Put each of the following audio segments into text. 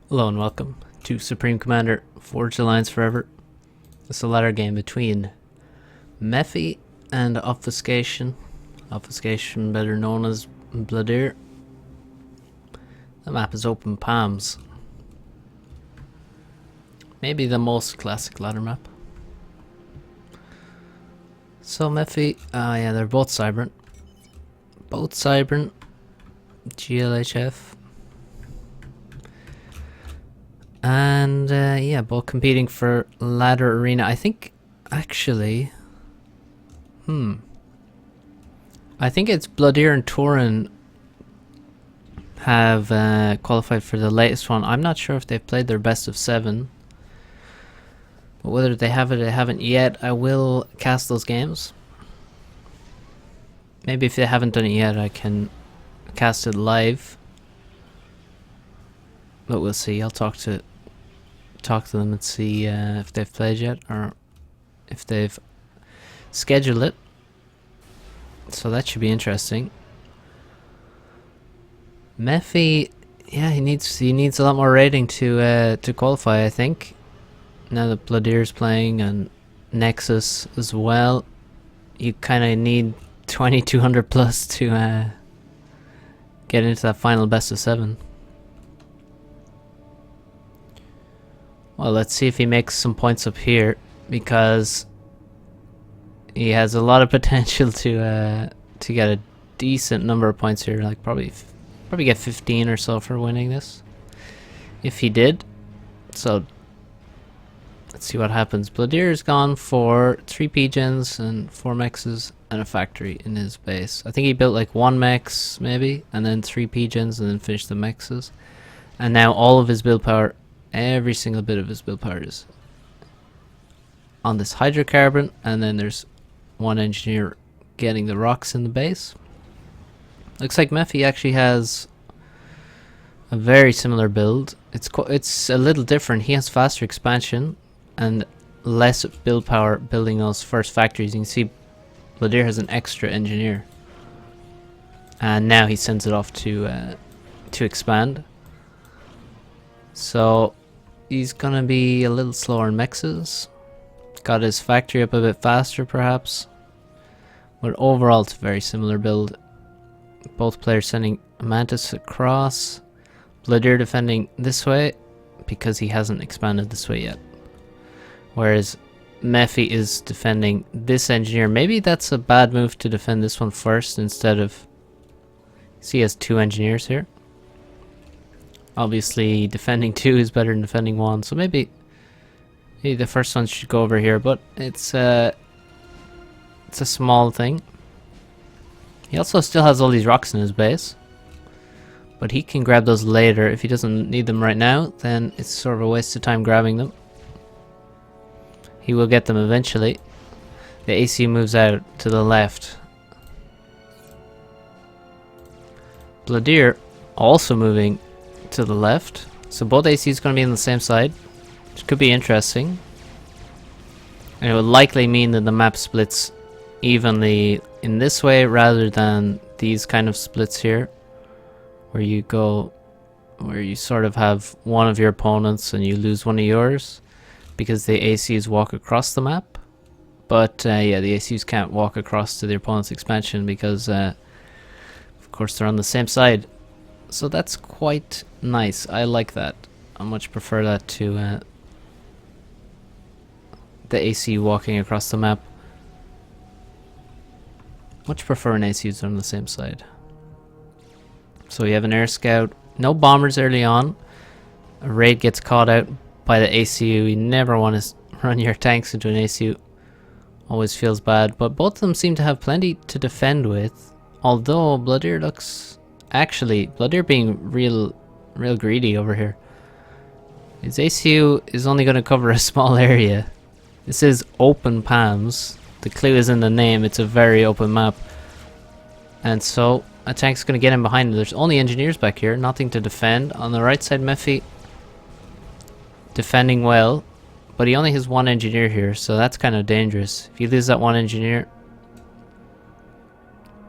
Hello and welcome to Supreme Commander Forged Alliance Forever. It's a ladder game between Mephi and Obfuscation. Obfuscation, better known as Blodir. The map is Open Palms. Maybe the most classic ladder map. So Mephi, yeah, they're both Cybrant. Both Cybrant, GLHF. And yeah, both competing for ladder arena. I think actually, I think it's Blodir and Torin have qualified for the latest one. I'm not sure if they've played their best of 7, but whether they have it or they haven't yet, I will cast those games. Maybe if they haven't done it yet, I can cast it live. But we'll see. I'll talk to them and see if they've played yet or if they've scheduled it. So that should be interesting. Mephi, yeah, he needs a lot more rating to qualify, I think. Now that Blodir's playing and Nexus as well, you kind of need 2200 plus to get into that final best of 7. Well, let's see if he makes some points up here, because he has a lot of potential to get a decent number of points here. Like probably get 15 or so for winning this, if he did. So let's see what happens. Blodir's gone for 3 P-gens and 4 mexes and a factory in his base. I think he built like 1 mex maybe, and then 3 P-gens and then finished the mexes. And now all of his build power, every single bit of his build power is on this hydrocarbon, and then there's 1 engineer getting the rocks in the base. Looks like Mephi actually has a very similar build. It's a little different. He has faster expansion and less build power building those first factories. You can see Blodir has an extra engineer, and now he sends it off to expand. So he's gonna be a little slower in mexes. Got his factory up a bit faster perhaps, but overall it's a very similar build. Both players sending Mantis across. Blodir defending this way because he hasn't expanded this way yet, whereas Mephi is defending this engineer. Maybe that's a bad move to defend this one first instead of... See, he has 2 engineers here. Obviously defending 2 is better than defending 1, so maybe the first one should go over here, but it's a small thing. He also still has all these rocks in his base, but he can grab those later. If he doesn't need them right now, then it's sort of a waste of time grabbing them. He will get them eventually. The AC moves out to the left. Blodir also moving to the left, so both ACs going to be on the same side, which could be interesting, and it would likely mean that the map splits evenly in this way rather than these kind of splits here, where you sort of have one of your opponents and you lose one of yours because the ACs walk across the map. But yeah, the ACs can't walk across to their opponent's expansion because of course they're on the same side. So that's quite nice. I like that. I much prefer that to the AC walking across the map. Much prefer an AC who's on the same side. So we have an air scout. No bombers early on. A raid gets caught out by the ACU. You never want to run your tanks into an ACU. Always feels bad. But both of them seem to have plenty to defend with. Although Blodir looks... Actually, Blodir being real greedy over here. His ACU is only going to cover a small area. This is Open Palms. The clue is in the name. It's a very open map. And so a tank's going to get in behind him. There's only engineers back here. Nothing to defend. On the right side, Mephi defending well. But he only has 1 engineer here, so that's kind of dangerous. If you lose that 1 engineer,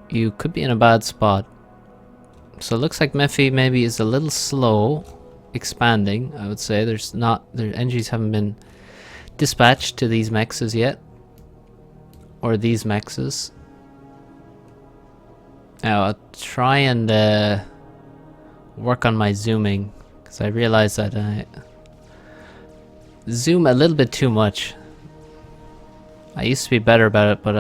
you could be in a bad spot. So it looks like Mephi maybe is a little slow. expanding, I would say. Their energies haven't been dispatched to these mexes yet. Or these mexes. Now, I'll try and work on my zooming, because I realize that I zoom a little bit too much. I used to be better about it, but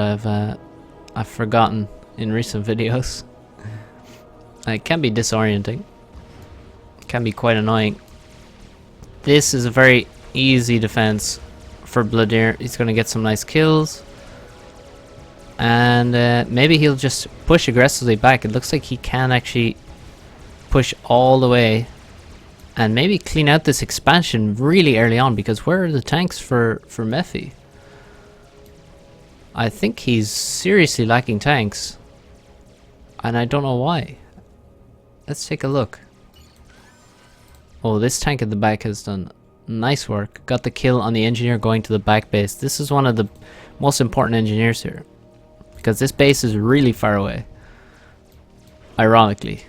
I've forgotten in recent videos. It can be disorienting. It can be quite annoying. This is a very easy defense for Blodir. He's going to get some nice kills. And maybe he'll just push aggressively back. It looks like he can actually push all the way and maybe clean out this expansion really early on, because where are the tanks for Mephi? I think he's seriously lacking tanks, and I don't know why. Let's take a look. Oh, this tank at the back has done nice work. Got the kill on the engineer going to the back base. This is one of the most important engineers here, because this base is really far away. Ironically.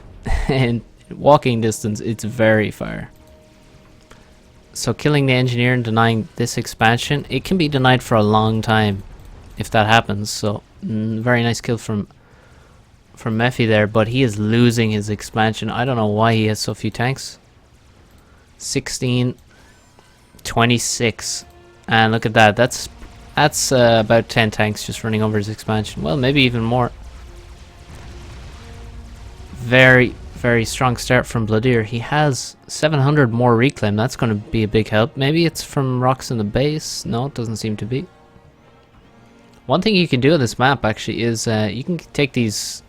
In walking distance, it's very far. So killing the engineer and denying this expansion, it can be denied for a long time if that happens. So very nice kill from Mephi there, but he is losing his expansion. I don't know why he has so few tanks. 16, 26, and look at that. That's about 10 tanks just running over his expansion. Well, maybe even more. Very, very strong start from Blodir. He has 700 more reclaim. That's going to be a big help. Maybe it's from rocks in the base. No, it doesn't seem to be. One thing you can do on this map actually is you can take these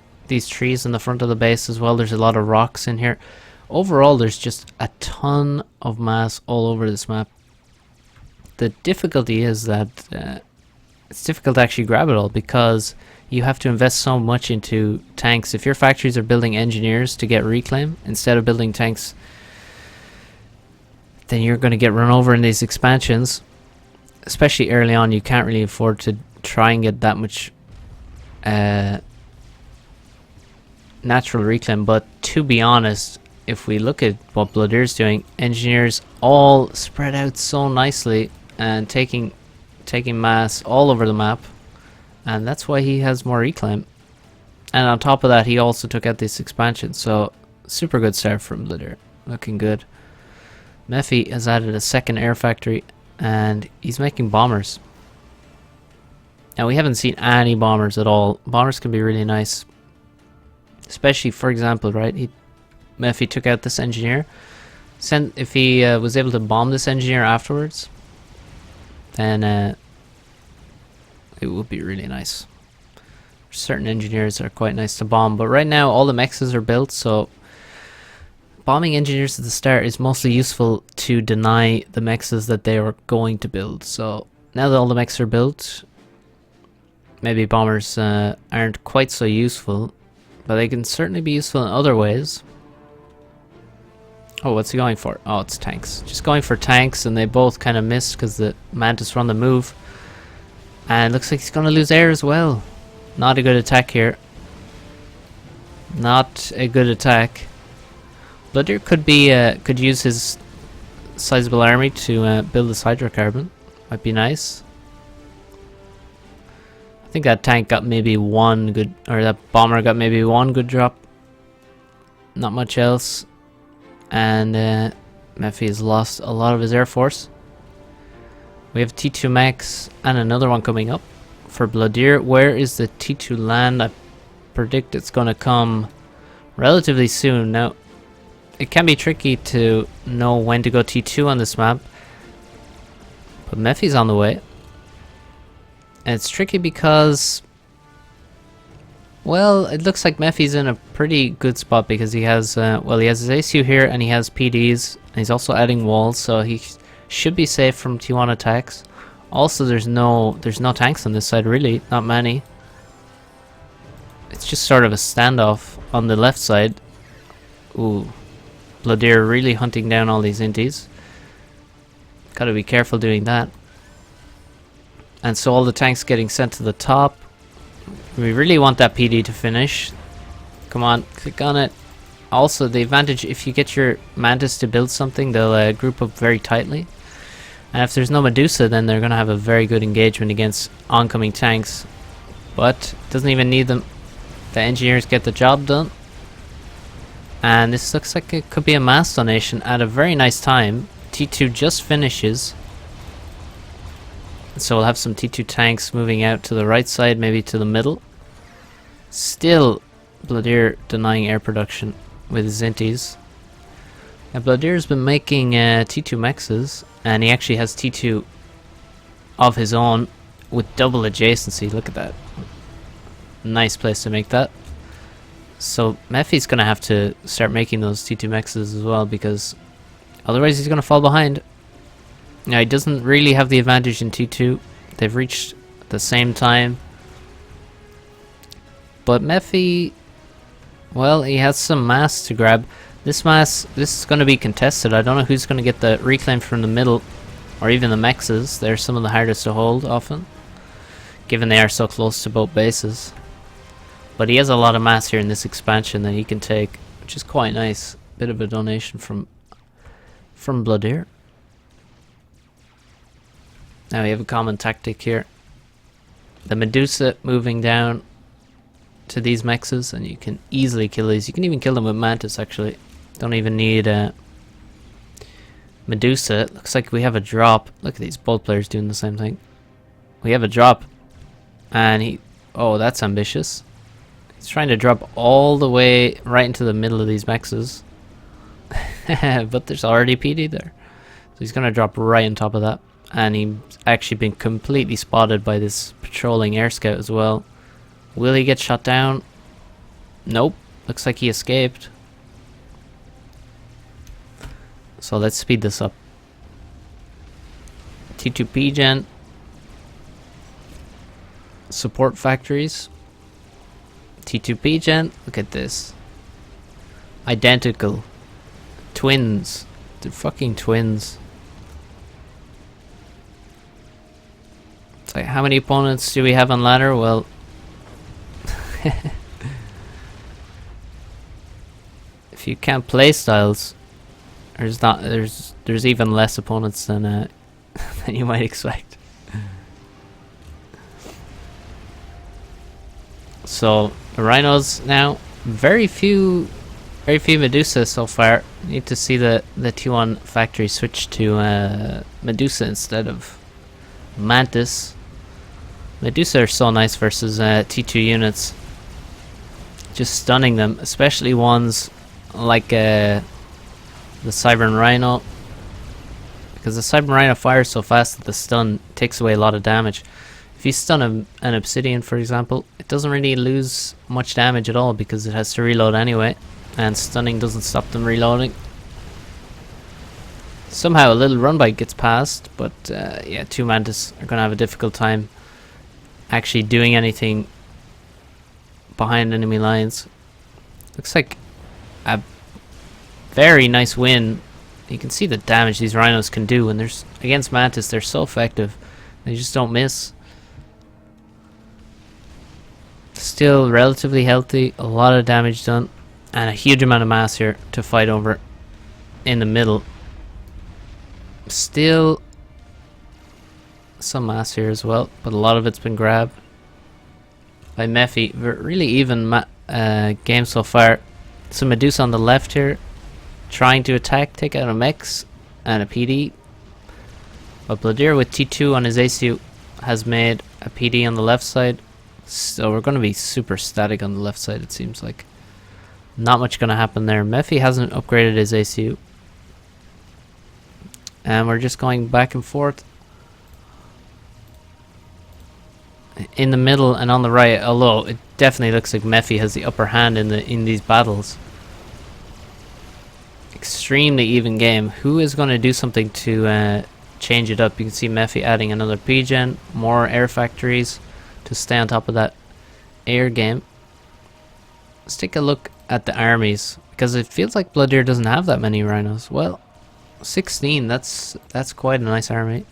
trees in the front of the base as well. There's a lot of rocks in here. Overall, there's just a ton of mass all over this map. The difficulty is that it's difficult to actually grab it all, because you have to invest so much into tanks. If your factories are building engineers to get reclaim instead of building tanks, then you're going to get run over in these expansions. Especially early on, you can't really afford to try and get that much natural reclaim. But to be honest, if we look at what Blodir's doing, engineers all spread out so nicely and taking mass all over the map, and that's why he has more reclaim. And on top of that, he also took out this expansion, so super good start from Blodir. Looking good. Mephi has added a second air factory, and he's making bombers. Now, we haven't seen any bombers at all. Bombers can be really nice, especially, for example, right, Mephi took out this engineer. If he was able to bomb this engineer afterwards, then it would be really nice. Certain engineers are quite nice to bomb, but right now all the mexes are built, so bombing engineers at the start is mostly useful to deny the mexes that they are going to build. So now that all the mexes are built, maybe bombers aren't quite so useful, but they can certainly be useful in other ways. Oh, what's he going for? Oh, it's tanks. Just going for tanks, and they both kind of missed because the Mantis were on the move. And looks like he's going to lose air as well. Not a good attack here. Not a good attack. Blodir could use his sizable army to build this hydrocarbon. Might be nice. I think that tank got maybe one good, or that bomber got maybe one good drop. Not much else. And Mephi has lost a lot of his air force. We have T2 Max and another one coming up for Blodir. Where is the T2 land? I predict it's going to come relatively soon. Now, it can be tricky to know when to go T2 on this map, but Mephi's on the way. And it's tricky because, well, it looks like Mephi's in a pretty good spot because he has, well, he has his ACU here and he has PDs, and he's also adding walls, so he should be safe from T1 attacks. Also, there's no tanks on this side, really, not many. It's just sort of a standoff on the left side. Ooh, Blodir really hunting down all these inties. Gotta be careful doing that. And so all the tanks getting sent to the top. We really want that PD to finish. Come on, click on it. Also, the advantage, if you get your Mantis to build something, they'll group up very tightly. And if there's no Medusa, then they're going to have a very good engagement against oncoming tanks. But it doesn't even need them. The engineers get the job done. And this looks like it could be a mass donation at a very nice time. T2 just finishes. So we'll have some T2 tanks moving out to the right side, maybe to the middle. Still, Blodir denying air production with Zinties. And Blodir's been making T2 mexes, and he actually has T2 of his own with double adjacency. Look at that. Nice place to make that. So Mephi's going to have to start making those T2 mexes as well, because otherwise he's going to fall behind. Now he doesn't really have the advantage in T2. They've reached the same time. But Mephi, well, he has some mass to grab. This mass, this is going to be contested. I don't know who's going to get the reclaim from the middle, or even the mexes. They're some of the hardest to hold often, given they are so close to both bases. But he has a lot of mass here in this expansion that he can take, which is quite nice. Bit of a donation from Blodir. Now we have a common tactic here. The Medusa moving down to these mexes, and you can easily kill these. You can even kill them with Mantis, actually. Don't even need Medusa. It looks like we have a drop. Look at these both players doing the same thing. We have a drop, and he... oh, that's ambitious. He's trying to drop all the way right into the middle of these mexes. But there's already PD there. So he's going to drop right on top of that. And he's actually been completely spotted by this patrolling air scout as well. Will he get shot down? Nope. Looks like he escaped. So let's speed this up. T2P gen. Support factories. T2P gen. Look at this. Identical. Twins. They're fucking twins. It's like, how many opponents do we have on ladder? Well, if you count play styles, there's even less opponents than than you might expect. So the rhinos now, very few Medusa so far. Need to see the T1 factory switch to Medusa instead of Mantis. Medusa are so nice versus T2 units. Just stunning them, especially ones like the Cybern Rhino, because the Cybern Rhino fires so fast that the stun takes away a lot of damage. If you stun an Obsidian, for example, it doesn't really lose much damage at all because it has to reload anyway, and stunning doesn't stop them reloading. Somehow a little run bike gets past, but yeah, two Mantis are going to have a difficult time actually doing anything behind enemy lines. Looks like a very nice win. You can see the damage these rhinos can do, and there's against Mantis they're so effective. They just don't miss. Still relatively healthy, a lot of damage done, and a huge amount of mass here to fight over in the middle. Still some mass here as well, but a lot of it's been grabbed by Mephi. Really even game so far. Some Medusa on the left here, trying to attack, take out a Mex and a PD. But Blodir with T2 on his ACU has made a PD on the left side. So we're going to be super static on the left side, it seems like. Not much going to happen there. Mephi hasn't upgraded his ACU. And we're just going back and forth. In the middle and on the right, although it definitely looks like Mephi has the upper hand in these battles. Extremely even game. Who is going to do something to change it up? You can see Mephi adding another P-Gen, more air factories to stay on top of that air game. Let's take a look at the armies, because it feels like Blodir doesn't have that many rhinos. Well, 16, that's quite a nice army.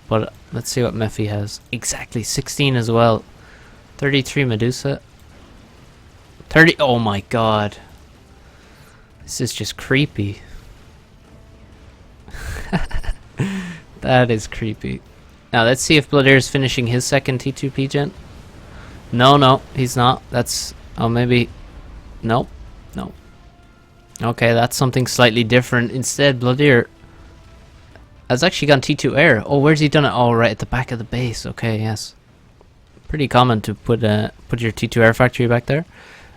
But let's see what Mephi has. Exactly 16 as well. 33 Medusa. 30. Oh my god. This is just creepy. That is creepy. Now let's see if Blodir is finishing his second T2P gen. No, he's not. That's... oh, maybe... nope. No. Okay, that's something slightly different. Instead, Blodir has actually gone T2 air. Oh, where's he done it? Oh, right at the back of the base. Okay, yes. Pretty common to put your T2 air factory back there.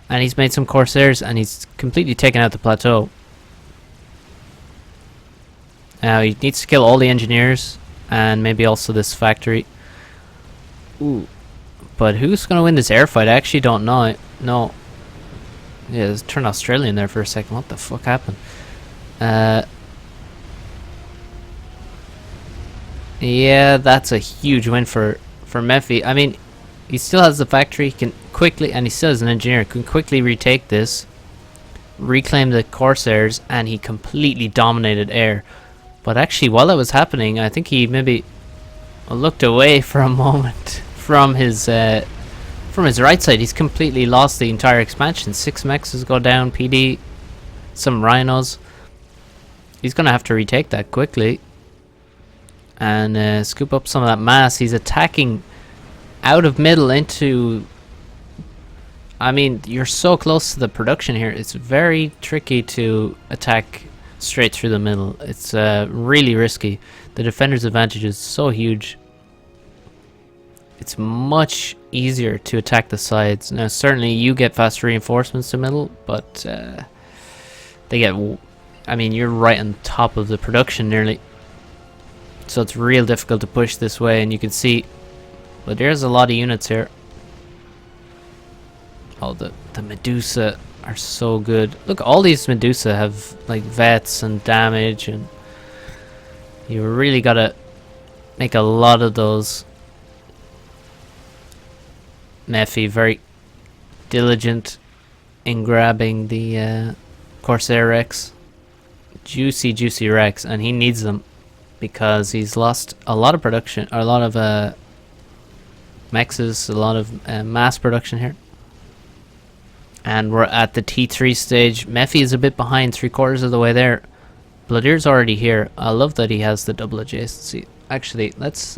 And he's made some Corsairs, and he's completely taken out the plateau. Now, he needs to kill all the engineers, and maybe also this factory. Ooh. But who's going to win this air fight? I actually don't know. No. Yeah, it turned Australian there for a second. What the fuck happened? Yeah, that's a huge win for Mephi. I mean, he still has the factory, he can quickly, and he still has an engineer, can quickly retake this, reclaim the Corsairs, and he completely dominated air. But actually, while that was happening, I think he maybe looked away for a moment from his right side. He's completely lost the entire expansion. 6 mechs go down, PD, some rhinos. He's gonna have to retake that quickly and scoop up some of that mass. He's attacking out of middle into... I mean, you're so close to the production here. It's very tricky to attack straight through the middle. It's really risky. The defender's advantage is so huge. It's much easier to attack the sides. Now, certainly you get fast reinforcements to middle, but they get... I mean, you're right on top of the production nearly. So it's real difficult to push this way, and you can see... but there's a lot of units here. Oh, the Medusa are so good. Look, all these Medusa have like vets and damage, and you really gotta make a lot of those. Mephi very diligent in grabbing the Corsair Rex. Juicy Rex, and he needs them because he's lost a lot of production, or a lot of mexes, a lot of mass production here. And we're at the T3 stage. Mephi is a bit behind, 3/4 of the way there. Blodir's already here. I love that he has the double adjacency. Actually, let's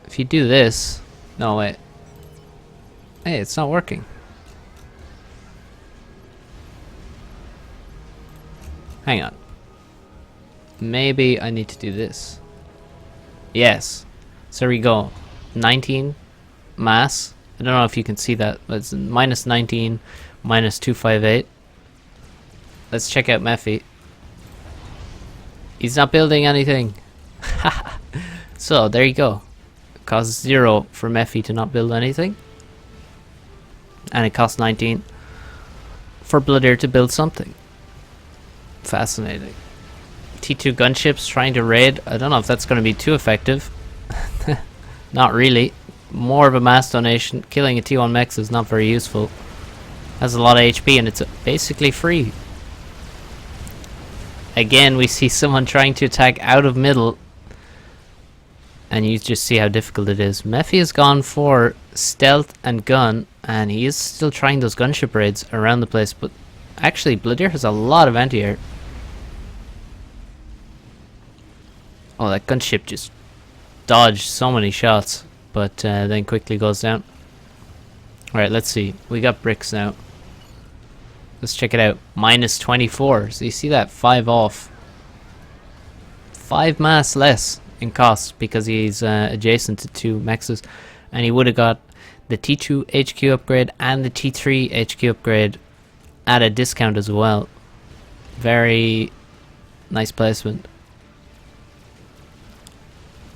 if you do this... no, wait. Hey, it's not working. Hang on. Maybe I need to do this. Yes. So there we go. 19 mass. I don't know if you can see that, but it's minus 19, minus 258. Let's check out Mephi. He's not building anything. So there you go. It costs 0 for Mephi to not build anything. And it costs 19 for Blodir to build something. Fascinating. T2 gunships trying to raid. I don't know if that's going to be too effective. Not really. More of a mass donation. Killing a T1 mech is not very useful. Has a lot of HP and it's basically free. Again, we see someone trying to attack out of middle, and you just see how difficult it is. Mephi has gone for stealth and gun, and he is still trying those gunship raids around the place, but actually Blodir has a lot of anti-air. Oh, that gunship just dodged so many shots, but then quickly goes down. Alright, let's see. We got bricks now. Let's check it out. Minus 24. So you see that? 5 off. 5 mass less in cost because he's adjacent to 2 mexes. And he would have got the T2 HQ upgrade and the T3 HQ upgrade at a discount as well. Very nice placement.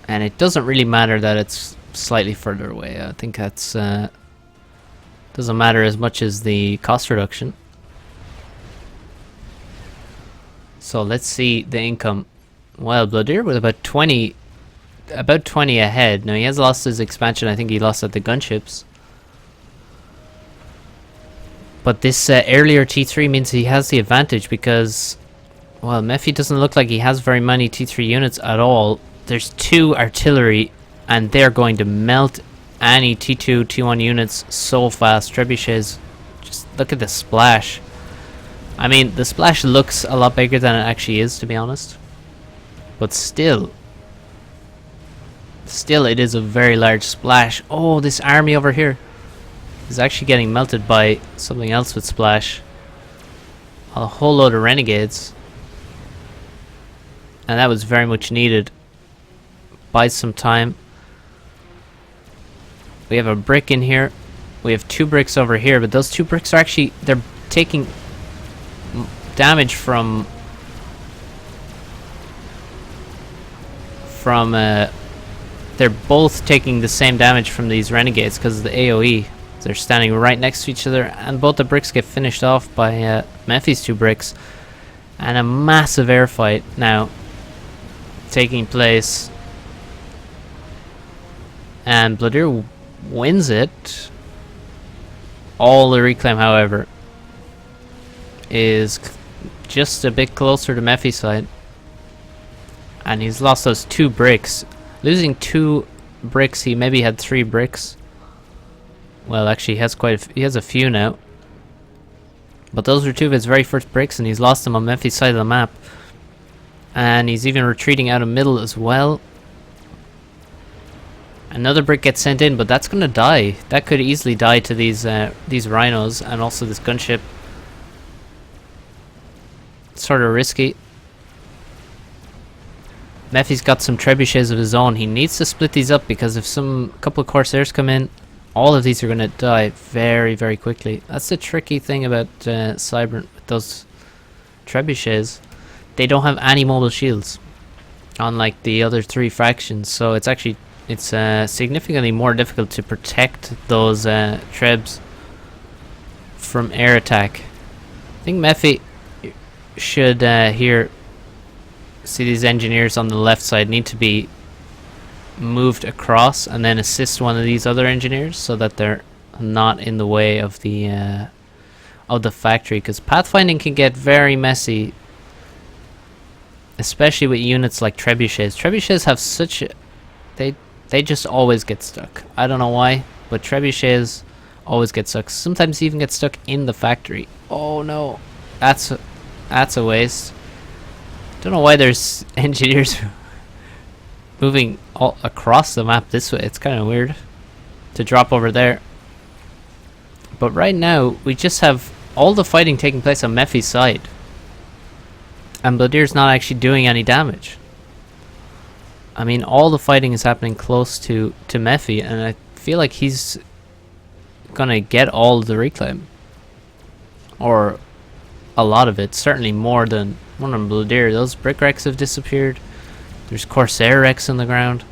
And it doesn't really matter that it's slightly further away. I think that's doesn't matter as much as the cost reduction. So let's see the income. Well, Blodir with about 20 ahead. Now he has lost his expansion. I think he lost at the gunships. But this earlier T3 means he has the advantage because, well, Mephi doesn't look like he has very many T3 units at all. There's 2 artillery, and they're going to melt any T2, T1 units so fast. Trebuchets, just look at the splash. I mean, the splash looks a lot bigger than it actually is, to be honest. But still, it is a very large splash. Oh, this army over here is actually getting melted by something else with splash. A whole load of renegades. And that was very much needed. Buys some time. We have a brick in here. We have 2 bricks over here, but those 2 bricks are actually, they're taking damage from they're both taking the same damage from these renegades because of the AoE. They're standing right next to each other, and both the bricks get finished off by Mephi's 2 bricks. And a massive air fight now taking place. And Blodir wins it. All the reclaim, however, is just a bit closer to Mephi's side. And he's lost those 2 bricks. Losing 2 bricks, he maybe had 3 bricks. Well, actually, he has a few now. But those were 2 of his very first bricks, and he's lost them on Mephi's side of the map. And he's even retreating out of middle as well. Another brick gets sent in, but that's gonna die. That could easily die to these rhinos and also this gunship. Sort of risky. Mephi's got some trebuchets of his own. He needs to split these up because if couple of Corsairs come in, all of these are gonna die very, very quickly. That's the tricky thing about Cybrant with those trebuchets. They don't have any mobile shields, unlike the other 3 factions. So it's significantly more difficult to protect those trebs from air attack. I think Mephi should here see these engineers on the left side need to be moved across and then assist one of these other engineers so that they're not in the way of the factory, because pathfinding can get very messy, especially with units like trebuchets. Trebuchets have such they just always get stuck. I don't know why, but trebuchets always get stuck. Sometimes even get stuck in the factory. Oh no, that's a waste. Don't know why there's engineers moving all across the map this way. It's kind of weird to drop over there. But right now we just have all the fighting taking place on Mephi's side, and Blodir's not actually doing any damage. I mean, all the fighting is happening close to Mephi, and I feel like he's gonna get all the reclaim, or a lot of it. Certainly more than Blodir. Those brick wrecks have disappeared. There's Corsair wrecks on the ground,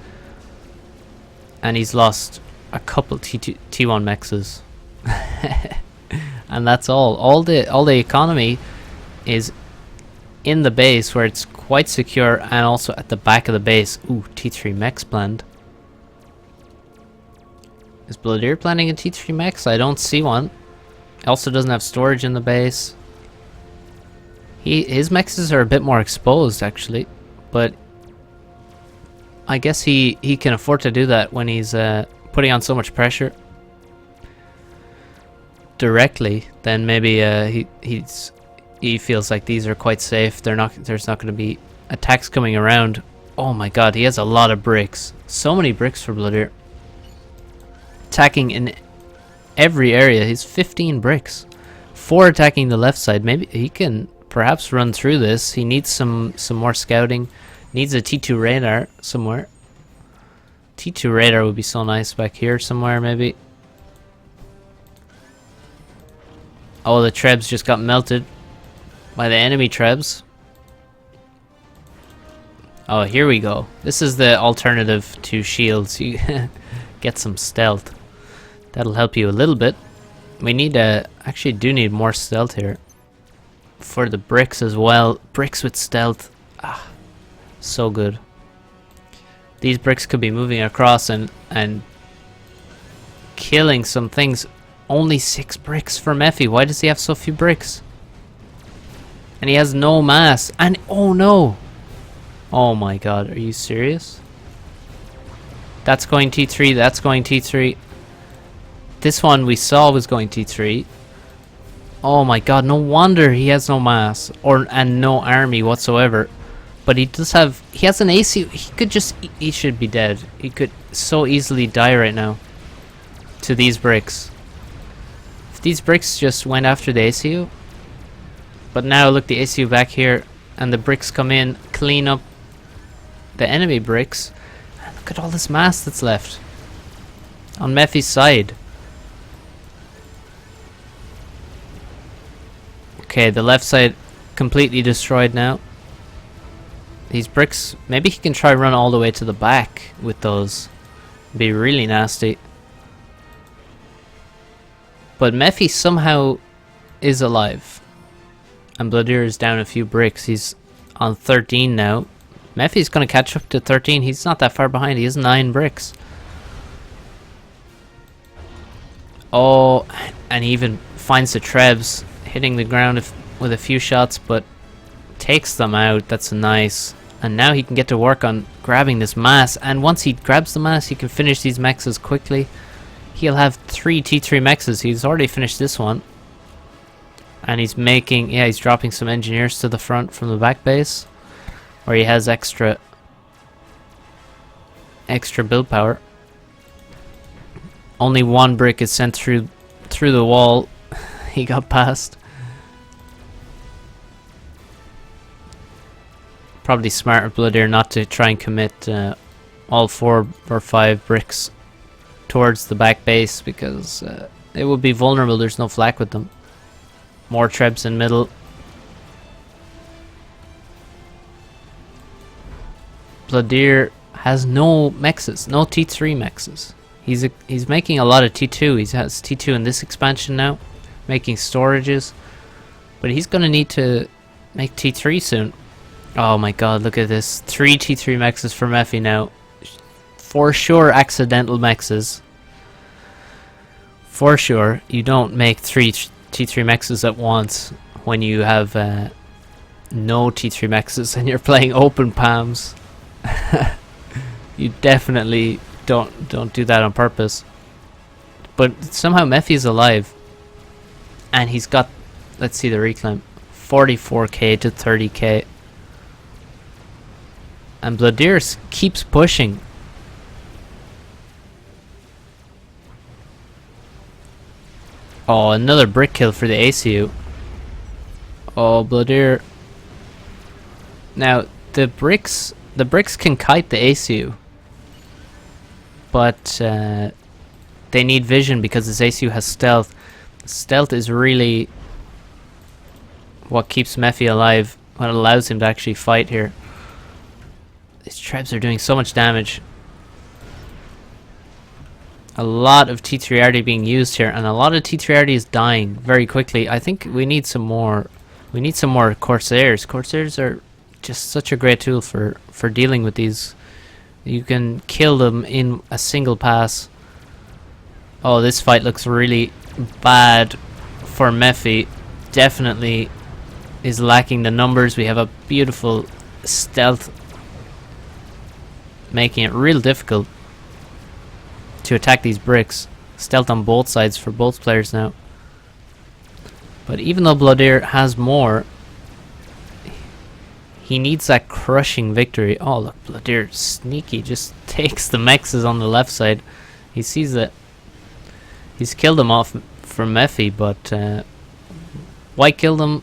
and he's lost a couple T1 mexes, and that's all. All the economy is in the base, where it's quite secure, and also at the back of the base. Ooh, T3 mechs planned. Is Blodir planning a T3 mechs? I don't see one. Also doesn't have storage in the base. His mexes are a bit more exposed actually, but I guess he can afford to do that when he's putting on so much pressure directly. Then maybe he feels like these are quite safe. There's not going to be attacks coming around. Oh my god, he has a lot of bricks. So many bricks for Blodir. Attacking in every area. He's 15 bricks. 4 attacking the left side. Maybe he can perhaps run through this. He needs some more scouting. Needs a T2 radar somewhere. T2 radar would be so nice back here somewhere maybe. Oh, the trebs just got melted by the enemy trebs. Oh, here we go. This is the alternative to shields. You get some stealth. That'll help you a little bit. We need actually do need more stealth here. For the bricks as well. Bricks with stealth. Ah, so good. These bricks could be moving across and killing some things. Only 6 bricks for Mephi. Why does he have so few bricks? And he has no mass. And oh no! Oh my god, are you serious? That's going T3, that's going T3. This one we saw was going T3. Oh my god, no wonder he has no mass and no army whatsoever. But he does have, he has an AC. He could just, he should be dead. He could so easily die right now to these bricks. If these bricks just went after the ACU. But now look, the ACU back here and the bricks come in, clean up the enemy bricks. And look at all this mass that's left on Mephi's side. Okay, the left side completely destroyed now. These bricks, maybe he can try run all the way to the back with those. Be really nasty. But Mephi somehow is alive. And Blodir is down a few bricks. He's on 13 now. Mephi's going to catch up to 13. He's not that far behind. He has 9 bricks. Oh, and he even finds the trebs, hitting the ground with a few shots, but takes them out. That's nice. And now he can get to work on grabbing this mass. And once he grabs the mass, he can finish these mexes quickly. He'll have 3 T3 mexes. He's already finished this one. And he's making, yeah, he's dropping some engineers to the front from the back base, where he has extra build power. Only 1 brick is sent through the wall. He got past. Probably smart of Blodir not to try and commit all 4 or 5 bricks towards the back base, because it would be vulnerable. There's no flak with them. More trebs in middle. Blodir has no mexes, no T3 mexes. He's making a lot of T2. He has T2 in this expansion now, making storages, but he's gonna need to make T3 soon. Oh my god, look at this. 3 T3 mexes for Mephi now. For sure accidental mexes. For sure, you don't make 3 T3 mexes at once when you have no T3 mexes and you're playing open palms. You definitely don't do that on purpose. But somehow Mephi is alive, and he's got, let's see the reclaim, 44k to 30k. And Blodir keeps pushing. Oh, another brick kill for the ACU. Oh, Blodir. Now, the bricks can kite the ACU. But they need vision because this ACU has stealth. Stealth is really what keeps Mephi alive, what allows him to actually fight here. These trebs are doing so much damage. A lot of T3RD being used here, and a lot of T3RD is dying very quickly. I think we need some more. We need some more Corsairs. Corsairs are just such a great tool for dealing with these. You can kill them in a single pass. Oh, this fight looks really bad for Mephi. Definitely is lacking the numbers. We have a beautiful stealth, making it real difficult to attack these bricks. Stealth on both sides for both players now. But even though Blodir has more, he needs that crushing victory. Oh look, Blodir sneaky, just takes the mexes on the left side. He sees that he's killed them off from Mephi, but why kill them?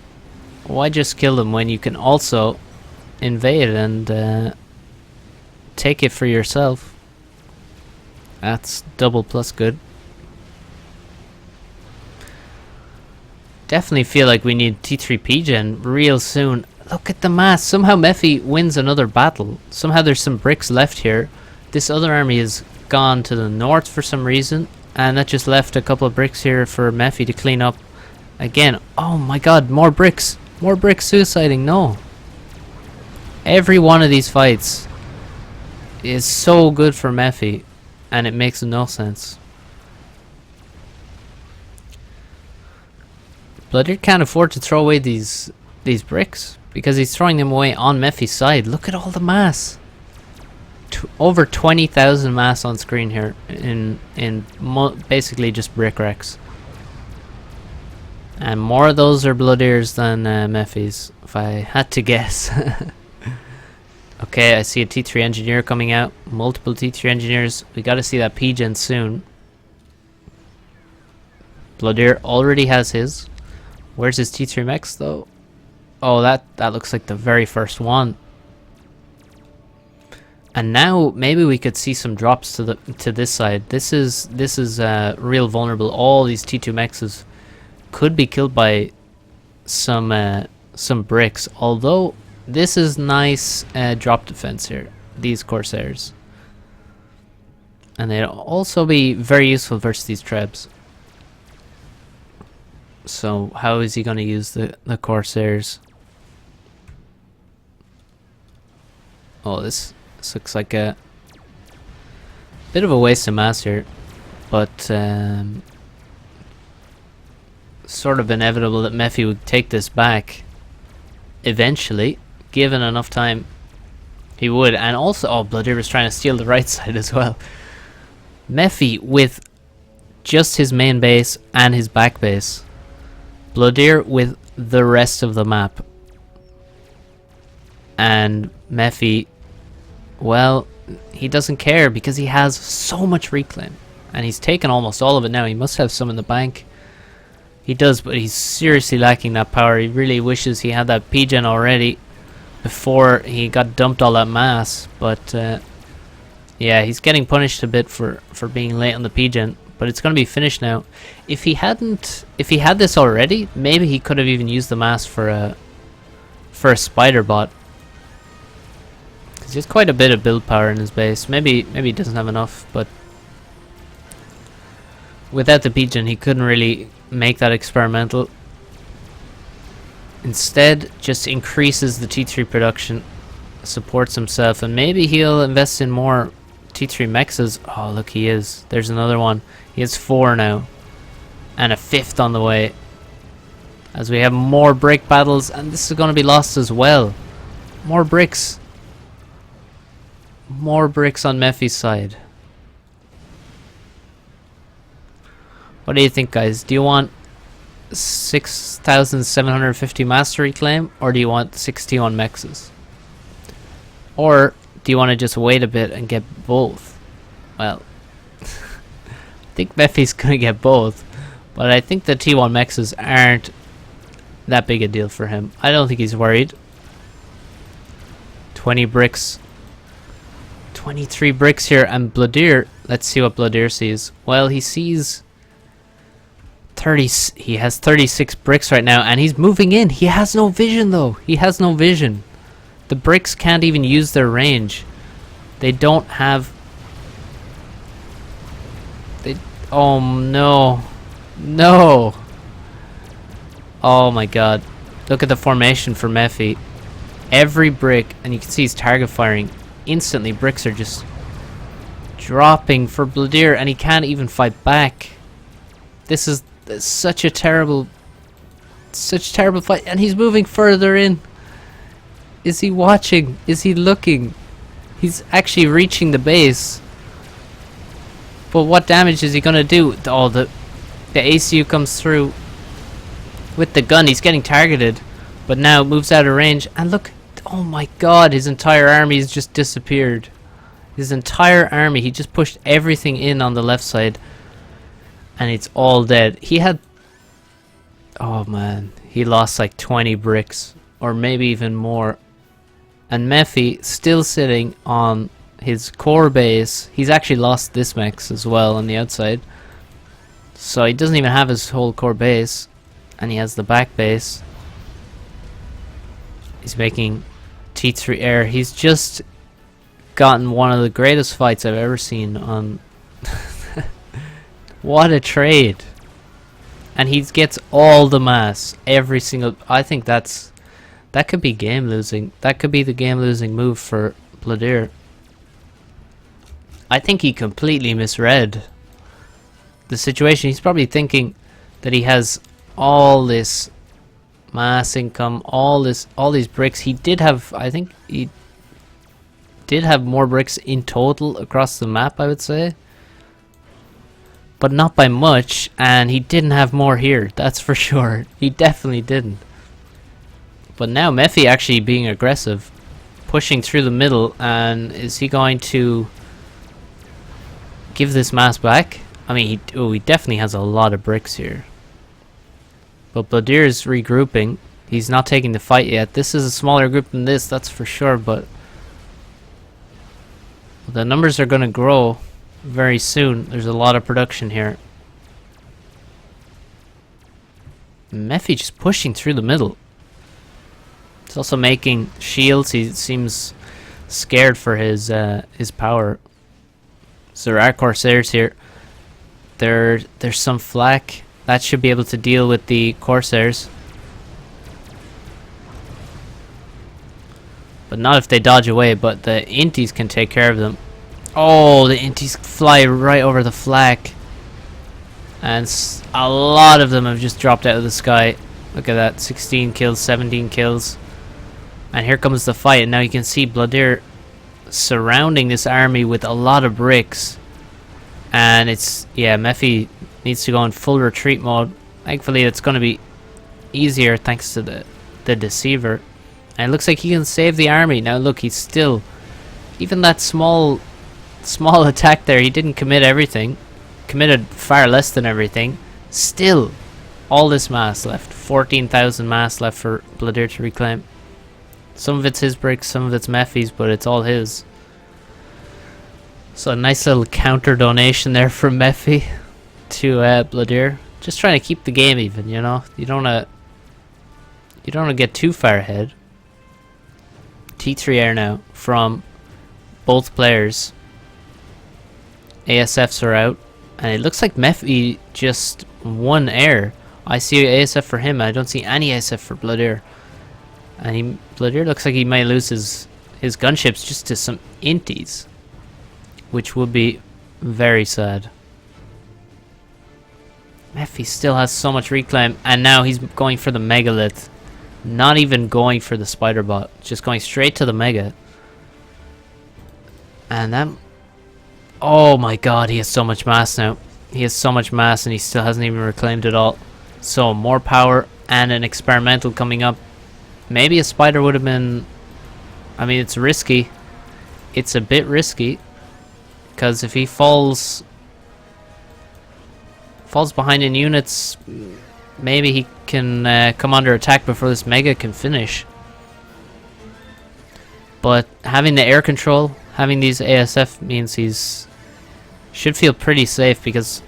Why just kill them when you can also invade and take it for yourself? That's double plus good. Definitely feel like we need T3 Gen real soon. Look at the mass. Somehow Mephi wins another battle. Somehow there's some bricks left here. This other army has gone to the north for some reason, and that just left a couple of bricks here for Mephi to clean up. Again, oh my god, more bricks. More bricks suiciding, no. Every one of these fights is so good for Mephi, and it makes no sense. Blodir can't afford to throw away these bricks, because he's throwing them away on Mephi's side. Look at all the mass. Over 20,000 mass on screen here in basically just brick wrecks. And more of those are Blodirs than Mephis, if I had to guess. Okay, I see a T3 engineer coming out. Multiple T3 engineers. We gotta see that P-gen soon. Blodir already has his. Where's his T3 mechs though? Oh, that looks like the very first one. And now maybe we could see some drops to this side. This is real vulnerable. All these T2 mechs could be killed by some bricks. Although this is nice drop defense here. These Corsairs, and they'll also be very useful versus these Trebs. So how is he going to use the Corsairs? Oh, this looks like a bit of a waste of mass here, but sort of inevitable that Mephi would take this back eventually, given enough time. He would. And also, oh, Blodir was trying to steal the right side as well. Mephi with just his main base and his back base. Blodir with the rest of the map. And Mephi, well, he doesn't care because he has so much reclaim. And he's taken almost all of it now. He must have some in the bank. He does, but he's seriously lacking that power. He really wishes he had that P-gen already before he got dumped all that mass. But yeah, he's getting punished a bit for being late on the P-gen. But it's going to be finished now. If he had this already, maybe he could have even used the mass for a spider bot. Because he has quite a bit of build power in his base. Maybe he doesn't have enough, but without the P-gen, he couldn't really make that experimental. Instead, just increases the T3 production, supports himself, and maybe he'll invest in more T3 mexes. Oh, look, he is. There's another one. He has 4 now, and a 5th on the way. As we have more brick battles, and this is going to be lost as well. More bricks. More bricks on Mephi's side. What do you think, guys? Do you want 6,750 mastery claim, or do you want 61 mexes? Or do you want to just wait a bit and get both? Well, I think Mephi's gonna get both, but I think the T1 mexes aren't that big a deal for him. I don't think he's worried. 20 bricks. 23 bricks here, and Blodir, let's see what Blodir sees. Well, he sees 30, he has 36 bricks right now, and he's moving in. He has no vision though. He has no vision. The bricks can't even use their range. They don't have... Oh no. No. Oh my god. Look at the formation for Mephi. Every brick, and you can see he's target firing. Instantly, bricks are just dropping for Blodir, and he can't even fight back. This is such a terrible fight, and he's moving further in. Is he watching? Is he looking? He's actually reaching the base. But what damage is he gonna do? Oh, the ACU comes through with the gun. He's getting targeted, but now moves out of range. And look, oh my god, his entire army has just disappeared. His entire army, he just pushed everything in on the left side, and it's all dead. He had... Oh man, he lost like 20 bricks, or maybe even more. And Mephi still sitting on his core base. He's actually lost this mex as well on the outside. So he doesn't even have his whole core base. And he has the back base. He's making T3 air. He's just gotten one of the greatest fights I've ever seen on... What a trade. And he gets all the mass. Every single... I think that could be game losing. That could be the game losing move for Blodir. I think he completely misread the situation. He's probably thinking that he has all this mass income, all these bricks. He did have, I think he did have more bricks in total across the map, I would say. but not by much, and he didn't have more here, that's for sure. He definitely didn't. But now Mephi actually being aggressive, pushing through the middle, and is he going to give this mass back? I mean, he definitely has a lot of bricks here. But Blodir is regrouping. He's not taking the fight yet. This is a smaller group than this, that's for sure, but the numbers are going to grow very soon. There's a lot of production here. Mephi just pushing through the middle. He's also making shields. He seems scared for his power. So there are Corsairs here. There's some flak. That should be able to deal with the Corsairs. But not if they dodge away, but the Inties can take care of them. Oh, the Inties fly right over the flak. And a lot of them have just dropped out of the sky. Look at that, 16 kills, 17 kills. And here comes the fight, and now you can see Blodir surrounding this army with a lot of bricks. And it's, yeah, Mephi needs to go in full retreat mode. Thankfully it's going to be easier thanks to the Deceiver. And it looks like he can save the army. Now look, he's still, even that small attack there, he didn't commit everything. Committed far less than everything. Still, all this mass left. 14,000 mass left for Blodir to reclaim. Some of it's his bricks, some of it's Mephi's, but it's all his. So a nice little counter donation there from Mephi to Blodir. Just trying to keep the game even, you know. You don't wanna get too far ahead. T3 air now from both players. ASFs are out, and it looks like Mephi just one air. I see ASF for him. I don't see any ASF for Blodir. And Blodir looks like he might lose his gunships just to some Inties, which would be very sad. Mephi still has so much reclaim, and now he's going for the Megalith. Not even going for the Spider Bot, just going straight to the Mega. And that... Oh my god, he has so much mass now. He has so much mass and he still hasn't even reclaimed it all. So more power and an experimental coming up. Maybe a spider would have been... I mean, it's risky. It's a bit risky. Because if he falls behind in units, maybe he can come under attack before this Mega can finish. But having the air control, having these ASF means he's should feel pretty safe, because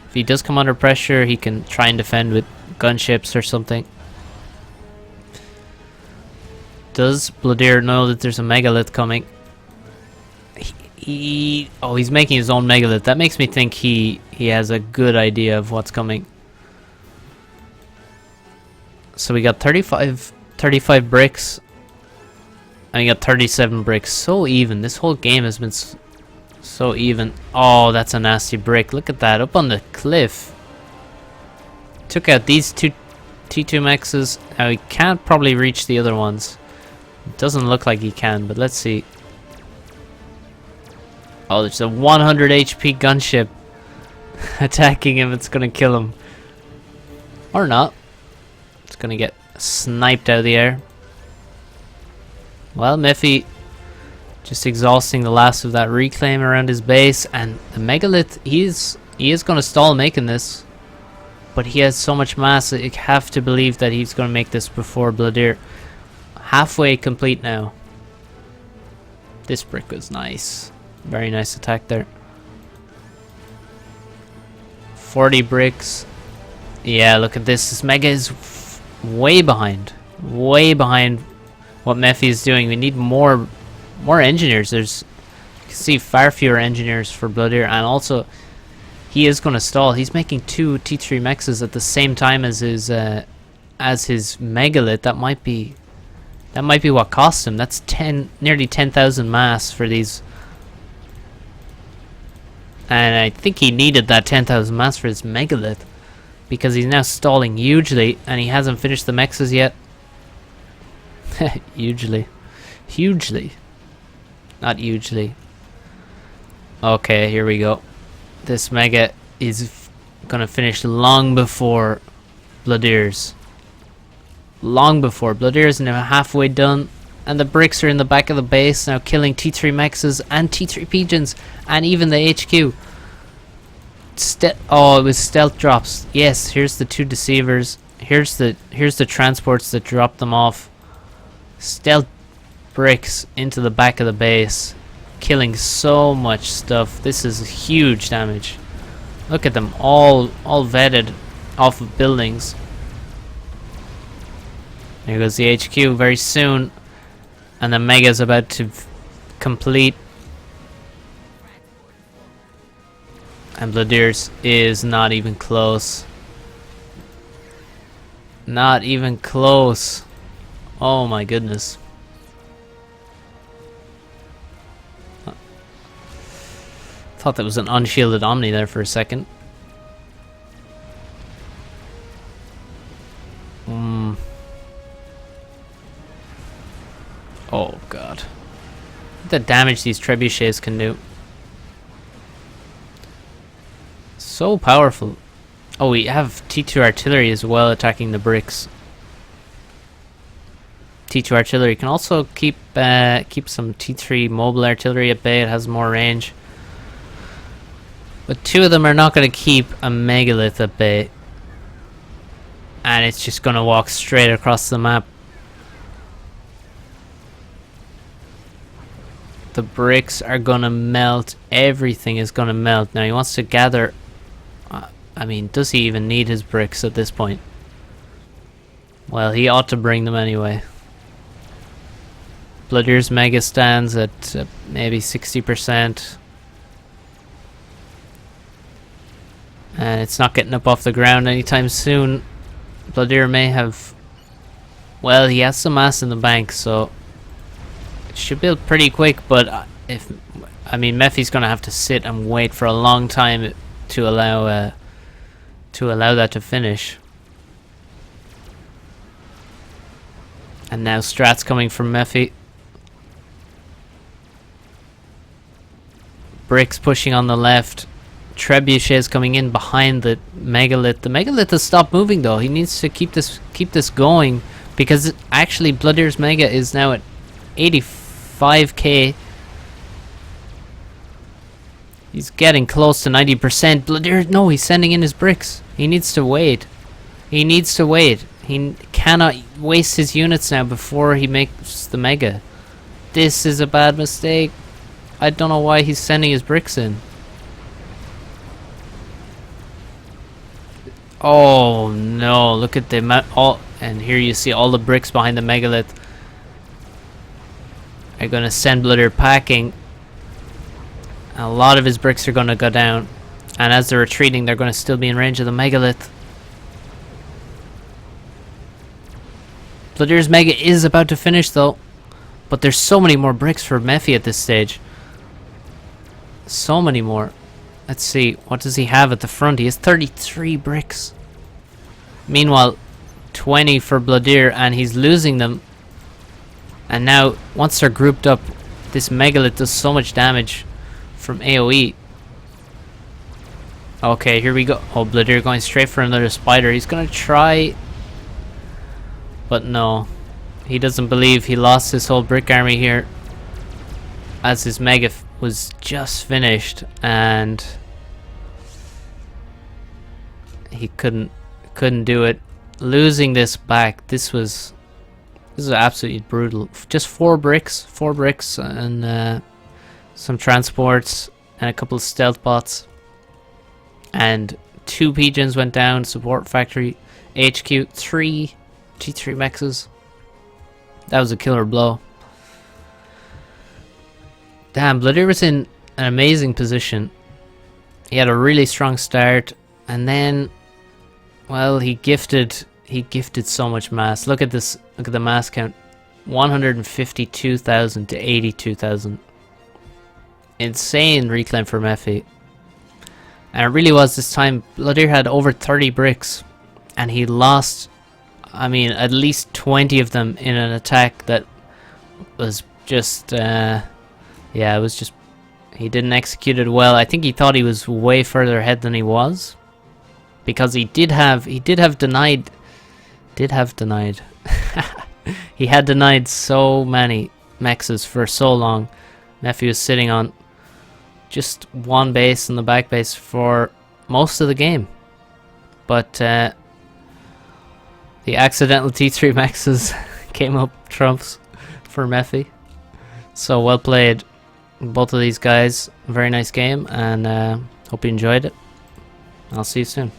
if he does come under pressure, he can try and defend with gunships or something. Does Blodir know that there's a Megalith coming? He's making his own Megalith. That makes me think he has a good idea of what's coming. So we got 35 bricks. And we got 37 bricks. So even. This whole game has been so even. Oh, that's a nasty brick. Look at that. Up on the cliff. Took out these two T2 mexes. Now he can't probably reach the other ones. It doesn't look like he can, but let's see. Oh, there's a 100 HP gunship attacking him. It's gonna kill him. Or not. It's gonna get sniped out of the air. Well, Mephi just exhausting the last of that reclaim around his base, and the Megalith, he is gonna stall making this. But he has so much mass, I have to believe that he's gonna make this before Blodir. Halfway complete now. This brick was nice. Very nice attack there. 40 bricks. Yeah, look at this. This Mega is way behind. Way behind what Mephi is doing. We need more engineers. You can see far fewer engineers for Blodir, and also he is going to stall. He's making 2 T3 mexes at the same time as his Megalith. That might be what cost him. That's nearly 10,000 mass for these. And I think he needed that 10,000 mass for his Megalith, because he's now stalling hugely, and he hasn't finished the mexes yet. Hugely. Not hugely. Okay, here we go. This Mega is gonna finish long before Blodir's. Long before. Blodir's now halfway done. And the bricks are in the back of the base now, killing T3 mexes and T3 pigeons and even the HQ. Oh, it was stealth drops. Yes, here's the 2 deceivers. Here's the transports that drop them off. Stealth bricks into the back of the base, killing so much stuff. This is huge damage. Look at them, all vetted off of buildings. There goes the HQ very soon. And the Mega's about to complete. And Blodir's is not even close. Not even close. Oh my goodness. Thought that was an unshielded Omni there for a second. Oh god. Look at the damage these trebuchets can do. So powerful. Oh, we have T2 artillery as well attacking the bricks. T2 artillery can also keep some T3 mobile artillery at bay. It has more range. But 2 of them are not going to keep a megalith at bay. And it's just going to walk straight across the map. The bricks are gonna melt. Everything is gonna melt. Now he wants to gather. I mean, does he even need his bricks at this point? Well, he ought to bring them anyway. Blodir's Mega stands at maybe 60%. And it's not getting up off the ground anytime soon. Blodir may have... Well, he has some mass in the bank, so... should build pretty quick, but Mephi's gonna have to sit and wait for a long time to allow that to finish. And now strats coming from Mephi. Bricks pushing on the left. Trebuchets coming in behind the megalith. The megalith has stopped moving though. He needs to keep this going because actually Blodir's Mega is now at 85k. He's getting close to 90%. Blodir, no, he's sending in his bricks. He needs to wait. He needs to wait. He cannot waste his units now before he makes the Mega. This is a bad mistake. I don't know why he's sending his bricks in. Oh no, look at the amount. And here you see all the bricks behind the megalith. Are gonna send Blodir packing. A lot of his bricks are gonna go down. And as they're retreating, they're gonna still be in range of the megalith. Blodir's Mega is about to finish though. But there's so many more bricks for Mephi at this stage. So many more. Let's see, what does he have at the front? He has 33 bricks. Meanwhile, 20 for Blodir, and he's losing them. And now, once they're grouped up, this megalith does so much damage from AoE. Okay, here we go. Oh, Blodir going straight for another spider. He's gonna try, but no. He doesn't believe he lost his whole brick army here, as his mega was just finished, and he couldn't do it. Losing this back, this is absolutely brutal. Just four bricks and some transports and a couple of stealth bots, and 2 pigeons went down. Support factory, HQ, 3 T3 mexes. That was a killer blow. Damn, Blodir was in an amazing position. He had a really strong start, and then, well, he gifted so much mass. Look at this. Look at the mass count. 152,000 to 82,000. Insane reclaim for Mephi. And it really was this time. Blodir had over 30 bricks, and he lost, I mean, at least 20 of them in an attack that was just, yeah, it He didn't execute it well. I think he thought he was way further ahead than he was, because he did have denied. He had denied so many mexes for so long. Mephi was sitting on just one base in the back base for most of the game, but the accidental T3 mexes came up trumps for Mephi. So well played, both of these guys. Very nice game, and hope you enjoyed it. I'll see you soon.